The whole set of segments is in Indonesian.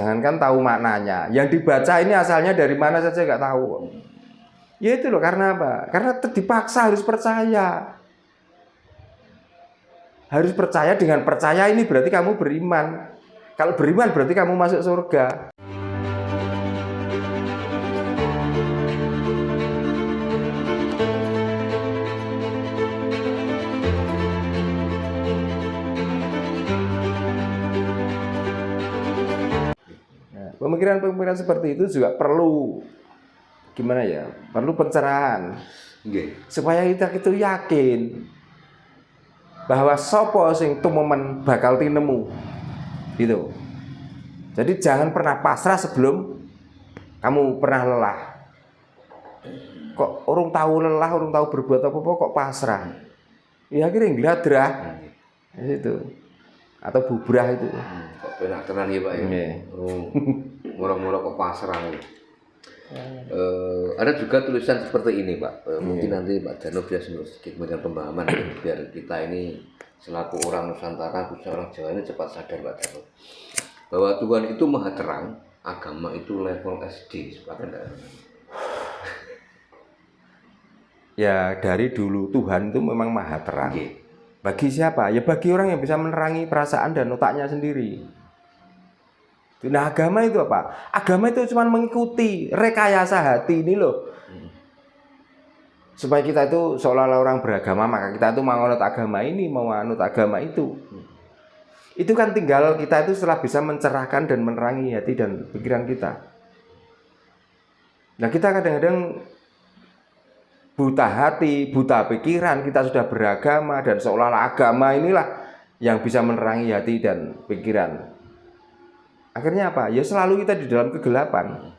jangankan tahu maknanya, yang dibaca ini asalnya dari mana saja nggak tahu. Ya itu loh, karena apa? Karena dipaksa harus percaya. Harus percaya, dengan percaya ini berarti kamu beriman. Kalau beriman berarti kamu masuk surga. Pemikiran-pemikiran seperti itu juga perlu gimana ya? Perlu pencerahan. Supaya kita itu yakin bahwa sopo sing tumemen bakal tinemu. Gitu. Jadi jangan pernah pasrah sebelum kamu pernah lelah. Kok orang tahu lelah, orang tahu berbuat apa-apa kok pasrah. Ya akhirnya ngladrah. Itu. Atau bubrah itu. Kok penak tenan ya Pak ya. Murah-murah kok pasrah. Ada juga tulisan seperti ini Pak. Mungkin nanti Pak Jarno bisa sedikit memberikan pemahaman biar kita ini selaku orang Nusantara, khususnya orang Jawa ini cepat sadar Pak Jarno, bahwa Tuhan itu maha terang, agama itu level SD. Ya dari dulu Tuhan itu memang maha terang. Bagi siapa? Ya bagi orang yang bisa menerangi perasaan dan otaknya sendiri. Nah agama itu apa? Agama itu cuma mengikuti rekayasa hati ini loh. Supaya kita itu seolah-olah orang beragama, maka kita itu mau anut agama ini, mau anut agama itu. Itu kan tinggal kita itu setelah bisa mencerahkan dan menerangi hati dan pikiran kita. Nah kita kadang-kadang buta hati, buta pikiran, kita sudah beragama dan seolah-olah agama inilah yang bisa menerangi hati dan pikiran. Akhirnya apa? Ya selalu kita di dalam kegelapan.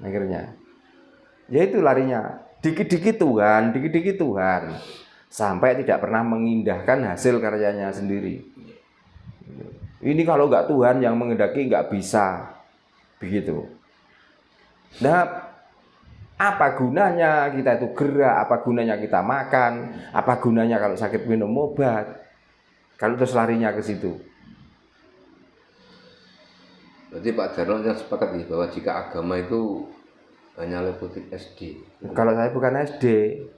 Akhirnya. Ya itu larinya. Dikit-dikit Tuhan, dikit-dikit Tuhan. Sampai tidak pernah mengindahkan hasil karyanya sendiri. Ini kalau nggak Tuhan yang mengendaki nggak bisa. Begitu. Nah, apa gunanya kita itu gerak? Apa gunanya kita makan? Apa gunanya kalau sakit minum obat? Kalau terus larinya ke situ. Berarti Pak Jarno yang sepakat nih bahwa jika agama itu hanya level SD. Kalau saya bukan SD,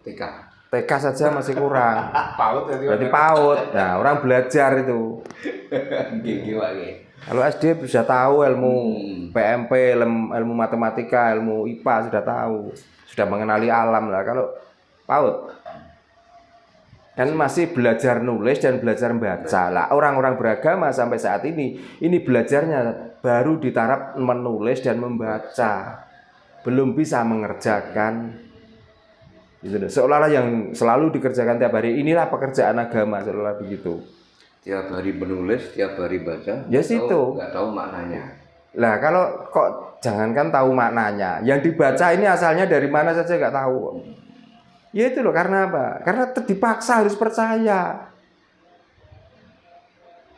TK. TK saja masih kurang. PAUD berarti PAUD. Nah, orang belajar itu. Kalau SD bisa tahu ilmu PMP, ilmu matematika, ilmu IPA sudah tahu, sudah mengenali alam lah. Kalau PAUD kan masih belajar nulis dan belajar membaca lah. Orang-orang beragama sampai saat ini belajarnya baru di taraf menulis dan membaca, belum bisa mengerjakan. Gitu. Seolah-olah yang selalu dikerjakan tiap hari inilah pekerjaan agama, seolah begitu. Tiap hari menulis, tiap hari baca. Ya situ. Nggak tahu maknanya. Lah kalau kok jangankan tahu maknanya, yang dibaca ini asalnya dari mana saja nggak tahu. Ya itu loh, karena apa? Karena dipaksa harus percaya.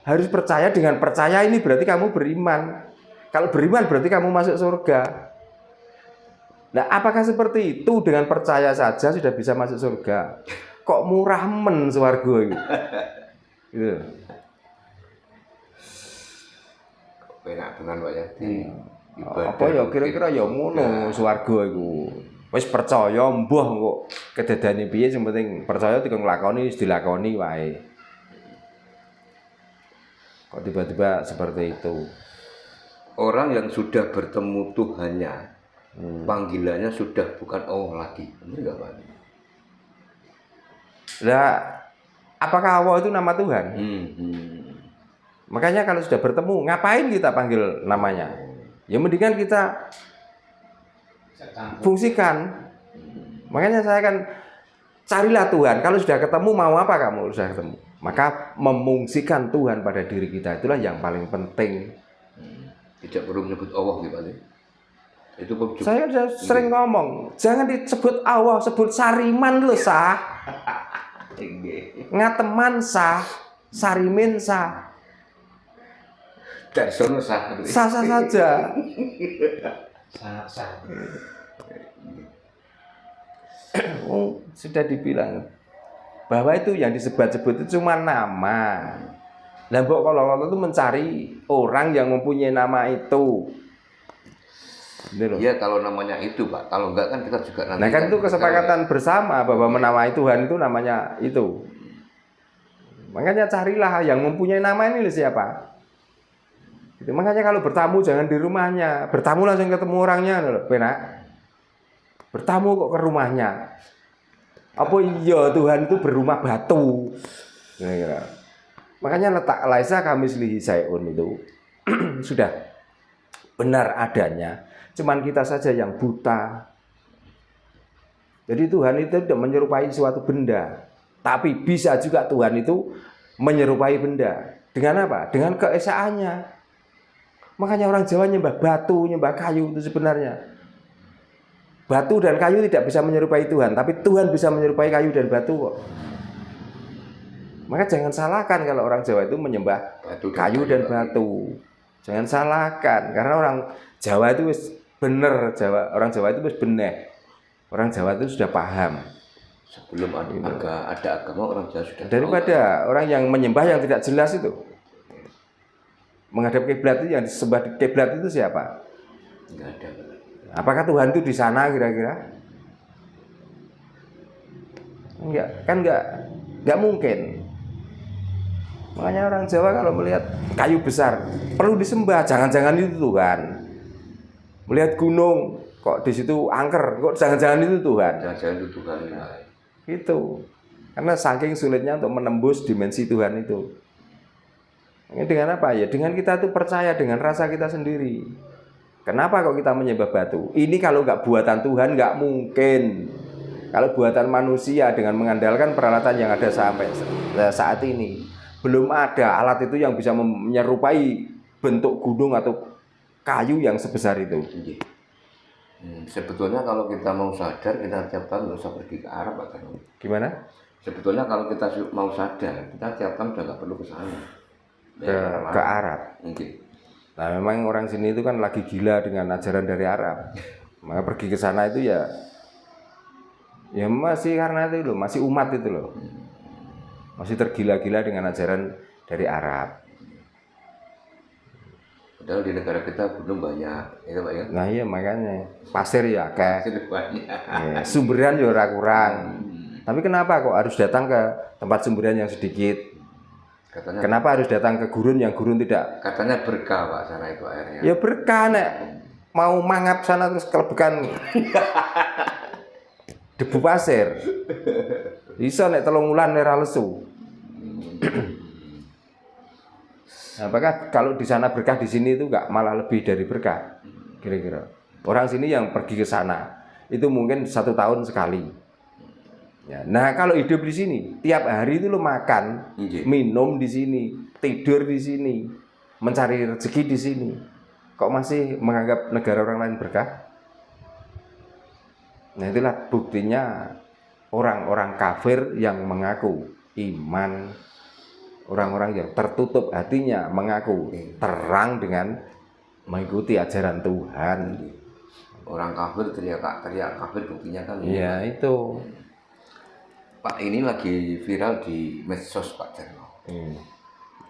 Harus percaya, dengan percaya ini berarti kamu beriman. Kalau beriman berarti kamu masuk surga. Nah, apakah seperti itu dengan percaya saja sudah bisa masuk surga? Kok murah men swarga itu? Gitu. Kok penak tenan Pak ya. Apa ya kira-kira ya ngono swarga iku. Wis percaya mbuh kok kedadane piye, sing penting percaya dikon nglakoni wis dilakoni wae. Kok tiba-tiba seperti itu. Orang yang sudah bertemu Tuhannya, panggilannya sudah bukan Allah lagi. Benar enggak Pak? Lah, apakah Allah itu nama Tuhan? Makanya kalau sudah bertemu, ngapain kita panggil namanya? Ya mendingan kita fungsikan. Makanya saya kan carilah Tuhan. Kalau sudah ketemu, mau apa kamu sudah ketemu? Maka memungsikan Tuhan pada diri kita itulah yang paling penting. Tidak perlu menyebut Allah gitu Pak. Itu saya sudah sering ngomong, jangan disebut Allah, sebut Sariman lo sah. Ngateman sah, Sarimin sah. Darsono sah. Sah-sah saja. Sah. Sudah dibilang bahwa itu yang disebut-sebut itu cuma nama. Nah, Mbok kalau itu mencari orang yang mempunyai nama itu. Gitu loh. Iya, kalau namanya itu, Pak. Kalau enggak kan kita juga nanti. Nah, kan itu kesepakatan bersama bahwa menamai Tuhan itu namanya itu. Makanya carilah yang mempunyai nama ini siapa. Gitu. Makanya kalau bertamu jangan di rumahnya, bertamu langsung ketemu orangnya loh, penak. Bertamu kok ke rumahnya. Apa iya Tuhan itu berumah batu. Kira-kira. Makanya letak laisa kamislihi syai'un itu sudah benar adanya. Cuman kita saja yang buta. Jadi Tuhan itu tidak menyerupai suatu benda. Tapi bisa juga Tuhan itu menyerupai benda. Dengan apa? Dengan keesaannya. Makanya orang Jawa nyembah batu, nyembah kayu itu sebenarnya. Batu dan kayu tidak bisa menyerupai Tuhan. Tapi Tuhan bisa menyerupai kayu dan batu kok. Maka jangan salahkan kalau orang Jawa itu menyembah kayu dan batu. Jangan salahkan. Karena orang Jawa itu bener. Orang Jawa itu bener. Orang Jawa itu sudah paham. Sebelum ada agama orang Jawa sudah daripada orang yang menyembah yang tidak jelas itu. Menghadap kiblat itu yang disembah kiblat itu siapa? Enggak ada. Apakah Tuhan itu di sana kira-kira? Enggak, kan enggak mungkin. Makanya orang Jawa kalau melihat kayu besar perlu disembah, jangan-jangan itu Tuhan. Melihat gunung kok di situ angker, kok jangan-jangan itu Tuhan. Jangan-jangan itu Tuhan. Itu. Karena saking sulitnya untuk menembus dimensi Tuhan itu. Ini dengan apa ya? Dengan kita tuh percaya dengan rasa kita sendiri. Kenapa kok kita menyembah batu? Ini kalau nggak buatan Tuhan nggak mungkin. Kalau buatan manusia dengan mengandalkan peralatan yang ada sampai saat ini, belum ada alat itu yang bisa menyerupai bentuk gunung atau kayu yang sebesar itu. Sebetulnya kalau kita mau sadar, kita tiap tahun nggak usah pergi ke Arab, Pak. Gimana? Sebetulnya kalau kita mau sadar, kita tiap tahun udah nggak perlu ke sana. Ke Arab. Mungkin. Nah, memang orang sini itu kan lagi gila dengan ajaran dari Arab. Maka pergi ke sana itu ya masih karena itu loh, masih umat itu loh. Masih tergila-gila dengan ajaran dari Arab. Padahal di negara kita belum banyak, itu Pak ya. Nah iya makanya pasir ya kayak banyak. Ya, sumberan ya ora kurang. Tapi kenapa kok harus datang ke tempat sumberan yang sedikit? Kenapa harus datang ke gurun yang gurun tidak? Katanya berkah Pak sana itu airnya. Ya berkah nek mau mangap sana terus kelebekan debu pasir. Bisa nek 3 wulan ora lesu. Nah, apakah kalau di sana berkah di sini itu enggak malah lebih dari berkah? Kira-kira. Orang sini yang pergi ke sana itu mungkin 1 tahun sekali. Ya, nah kalau hidup di sini tiap hari itu lo makan, minum di sini, tidur di sini, mencari rezeki di sini. Kok masih menganggap negara orang lain berkah? Nah itulah buktinya orang-orang kafir yang mengaku iman, orang-orang yang tertutup hatinya mengaku terang dengan mengikuti ajaran Tuhan. Orang kafir teriak kafir buktinya kan. Iya itu. Pak, ini lagi viral di medsos Pak Jarno.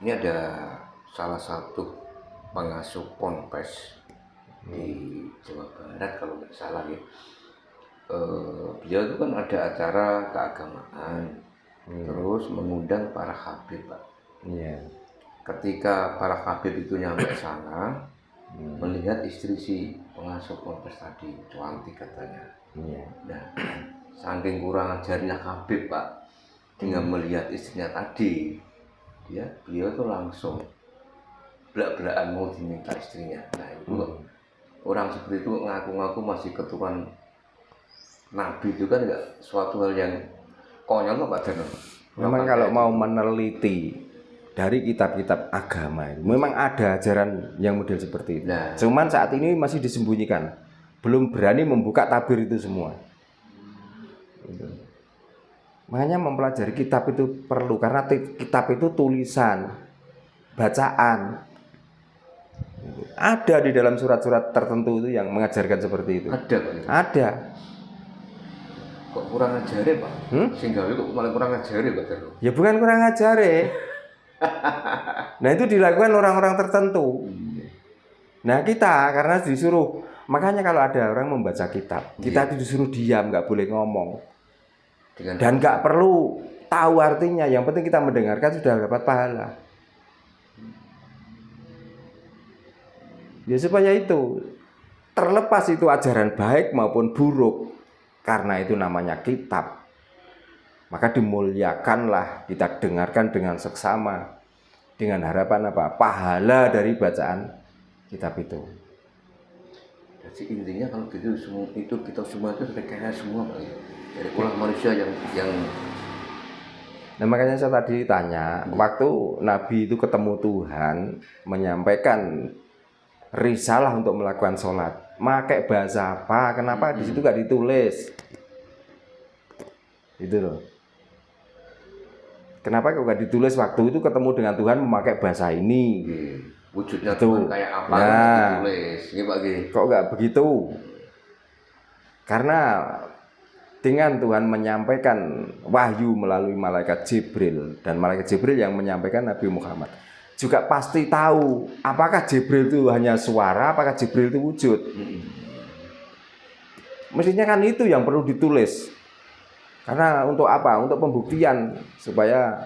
Ini ada salah satu pengasuh ponpes di Jawa Barat kalau nggak salah ya. Beliau itu kan ada acara keagamaan, terus mengundang para habib Pak. Ketika para habib itu nyampe sana, melihat istri si pengasuh ponpes tadi cantik katanya. Nah, saking kurang ajarnya habib Pak, dengan melihat istrinya tadi, beliau tuh langsung belak-belakan mau diminta istrinya. Nah itu orang seperti itu ngaku-ngaku masih keturunan Nabi, itu kan enggak suatu hal yang konyol Pak Jarno. Memang kalau mau meneliti dari kitab-kitab agama, memang ada ajaran yang model seperti itu. Nah, cuman saat ini masih disembunyikan, belum berani membuka tabir itu semua. Makanya mempelajari kitab itu perlu, karena kitab itu tulisan, bacaan. Ada di dalam surat-surat tertentu itu yang mengajarkan seperti itu. Ada Pak? Ada. Kok kurang ajar ya Pak? Sehingga kok malah kurang ajar ya Pak Jarno? Ya bukan kurang ajar ya. Nah itu dilakukan orang-orang tertentu. Nah kita karena disuruh, makanya kalau ada orang membaca kitab, kita disuruh diam, nggak boleh ngomong, dan nggak perlu tahu artinya. Yang penting kita mendengarkan sudah dapat pahala. Ya supaya itu terlepas itu ajaran baik maupun buruk, karena itu namanya kitab, maka dimuliakanlah, kita dengarkan dengan seksama, dengan harapan apa? Pahala dari bacaan kitab itu. Jadi intinya kalau gitu semua itu kita semua itu rekayasa semua Pak. Dari ulah manusia yang Nah makanya saya tadi tanya, waktu Nabi itu ketemu Tuhan, menyampaikan risalah untuk melakukan sholat, pakai bahasa apa? Kenapa di situ gak ditulis? Itu loh. Kenapa kok gak ditulis waktu itu ketemu dengan Tuhan memakai bahasa ini? Wujudnya itu. Tuhan kayak apa? Nah, ditulis, gitu Pak. Kok gak begitu? Karena dengan Tuhan menyampaikan wahyu melalui malaikat Jibril, dan malaikat Jibril yang menyampaikan Nabi Muhammad juga pasti tahu apakah Jibril itu hanya suara, apakah Jibril itu wujud. Mestinya kan itu yang perlu ditulis. Karena untuk apa? Untuk pembuktian supaya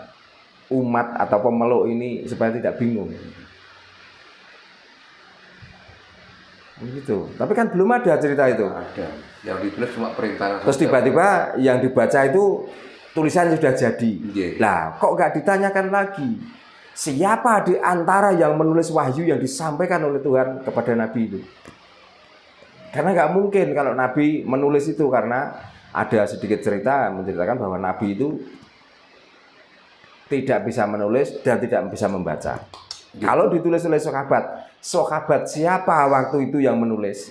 umat atau pemeluk ini supaya tidak bingung. Gitu. Tapi kan belum ada cerita itu. Ada. Yang ditulis cuma perintah. Terus tiba-tiba yang dibaca itu tulisan sudah jadi. Lah, kok nggak ditanyakan lagi? Siapa di antara yang menulis wahyu yang disampaikan oleh Tuhan kepada Nabi itu? Karena nggak mungkin kalau Nabi menulis itu, karena ada sedikit cerita menceritakan bahwa Nabi itu tidak bisa menulis dan tidak bisa membaca. Kalau ditulis oleh sahabat siapa waktu itu yang menulis?